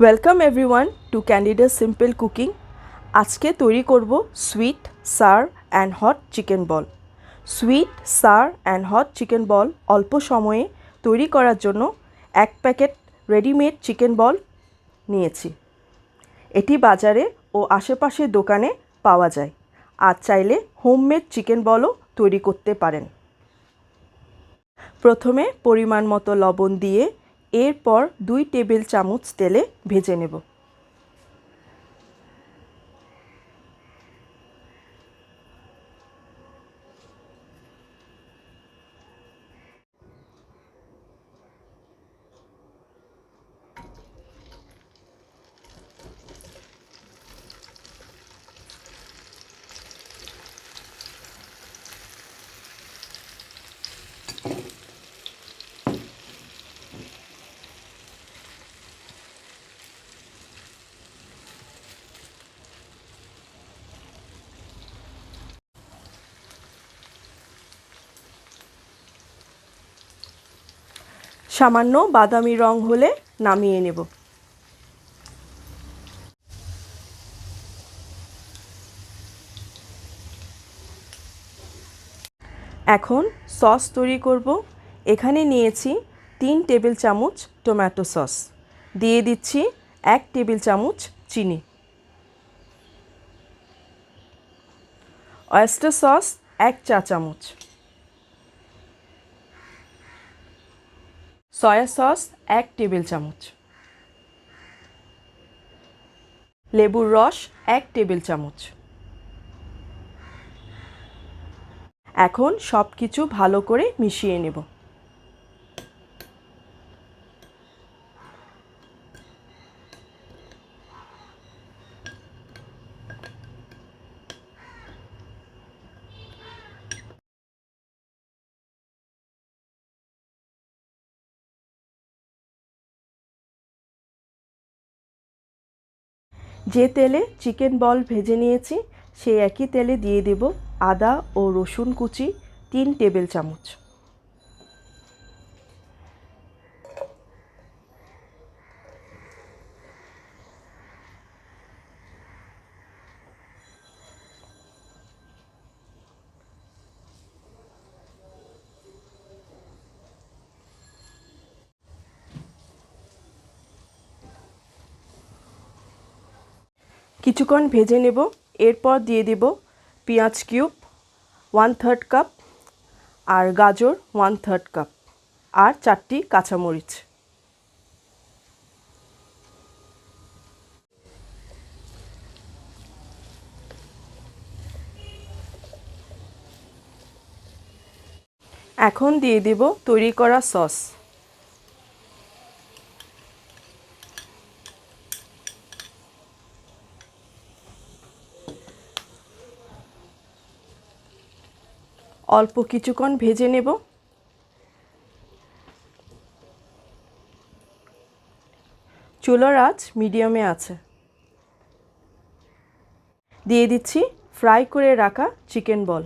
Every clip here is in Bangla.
Welcome everyone two candida simple cooking. আজকে তৈরি করব sweet sour and hot chicken ball. Sweet sour and hot chicken বল অল্প সময়ে তৈরি করার জন্য এক প্যাকেট রেডিমেড চিকেন বল নিয়েছি। এটি বাজারে ও আশেপাশের দোকানে পাওয়া যায়। আর চাইলে হোমমেড চিকেন বলও তৈরি করতে পারেন। প্রথমে পরিমাণ মতো লবণ দিয়ে এরপর 2 টেবিল চামচ তেলে ভেজে নেব। সামান্য বাদামি রং হলে নামিয়ে নেব। এখন সস তৈরি করব। এখানে নিয়েছি 3 টেবিল চামচ টমেটো সস, দিয়ে দিচ্ছি 1 টেবিল চামচ চিনি, অয়েস্টার সস 1 চা চামচ, সয়া সস 1 টেবিল চামচ, লেবুর রস 1 টেবিল চামচ। এখন সব কিছু ভালো করে মিশিয়ে নেব। যে তেলে চিকেন বল ভেজে নিয়েছি সেই একই তেলে দিয়ে দেব আদা ও রসুন কুচি 3 টেবিল চামচ। কিছুক্ষণ ভেজে নেব। এরপর দিয়ে দেব পেঁয়াজ কিউব 1/3 কাপ আর গাজর 1/3 কাপ আর 4টি কাঁচামরিচ। এখন দিয়ে দেব তৈরি করা সস। অল্প কিছুক্ষণ ভেজে নেব। চুলার আঁচ মিডিয়ামে আছে। দিয়ে দিচ্ছি ফ্রাই করে রাখা চিকেন বল।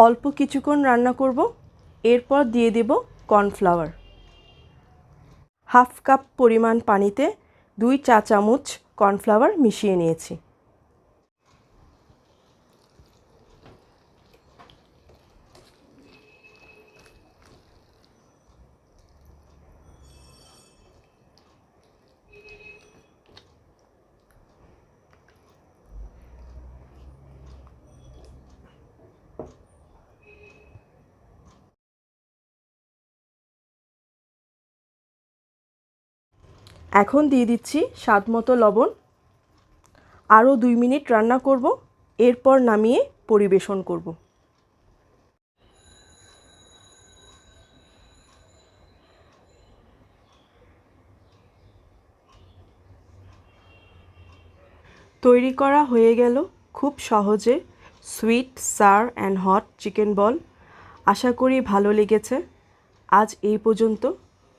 অল্প কিছুক্ষণ রান্না করব। এরপর দিয়ে দেব কর্নফ্লাওয়ার। হাফ কাপ পরিমাণ পানিতে 2 চা চামচ কর্নফ্লাওয়ার মিশিয়ে নিয়েছি। এখন দিয়ে দিচ্ছি স্বাদমতো লবণ। আরও 2 মিনিট রান্না করব। এরপর নামিয়ে পরিবেশন করব। তৈরি করা হয়ে গেল খুব সহজে sweet sour and hot chicken ball. আশা করি ভালো লেগেছে। আজ এই পর্যন্ত।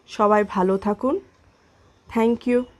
সবাই ভালো থাকুন। Thank you.